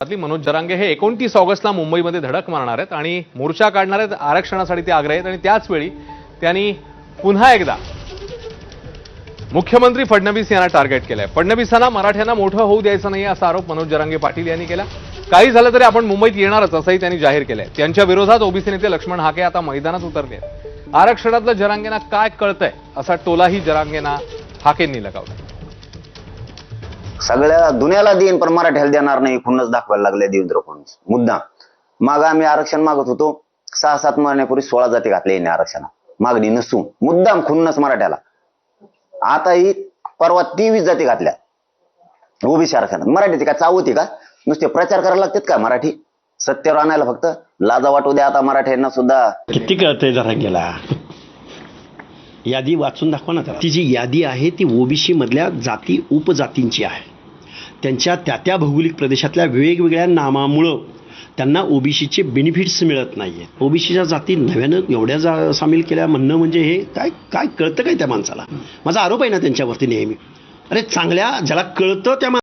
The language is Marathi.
मनोज जरांगे हे 29 ऑगस्टला मुंबईमध्ये धडक मारणार आहेत आणि मोर्चा काढणार आहेत. आरक्षणासाठी ते आग्रही आहेत आणि त्याच वेळी त्यांनी पुन्हा एकदा मुख्यमंत्री फडणवीस यांना टार्गेट केलंय. फडणवीसांना मराठ्यांना मोठं होऊ द्यायचं नाही असा आरोप मनोज जरांगे पाटील यांनी केला. काही झालं तरी आपण मुंबईत येणारच असंही त्यांनी जाहीर केलंय. त्यांच्या विरोधात ओबीसी नेते लक्ष्मण हाके आता मैदानात उतरले आहेत. आरक्षणातलं जरांगेंना काय कळतंय असा टोलाही जरांगेंना हाकेंनी लगावला. सगळ्या दुनियाला देईन पण मराठ्याला देणार नाही खुन्नस दाखवायला लागले देवेंद्र फडणवीस. मुद्दा माग आम्ही आरक्षण मागत होतो 6-7 महिन्यापूर्वी 16 जाती घातल्या यांनी आरक्षणात मागणी नसून मुद्दाम खुन्नस मराठ्याला. आता ही परवा 23 जाती घातल्या ओबीसी आरक्षणात. मराठीची काय चाव होती का? नुसते प्रचार करायला लागतात का? मराठी सत्यावर आणायला फक्त लाजा वाटू द्या आता मराठ्यांना सुद्धा. किती कळतंय जरा गेला यादी वाचून दाखवा ना. ती जी यादी आहे ती ओबीसी मधल्या जाती उपजातींची आहे. त्यांच्या त्या भौगोलिक प्रदेशातल्या वेगवेगळ्या नामामुळं त्यांना ओबीसीचे बेनिफिट्स मिळत नाहीये. ओबीसीच्या जाती नव्यानं एवढ्या सामील केल्या म्हणणं म्हणजे हे काय काय कळतं काय त्या माणसाला? माझा आरोप आहे ना त्यांच्यावरती नेहमी. अरे चांगल्या ज्याला कळतं त्या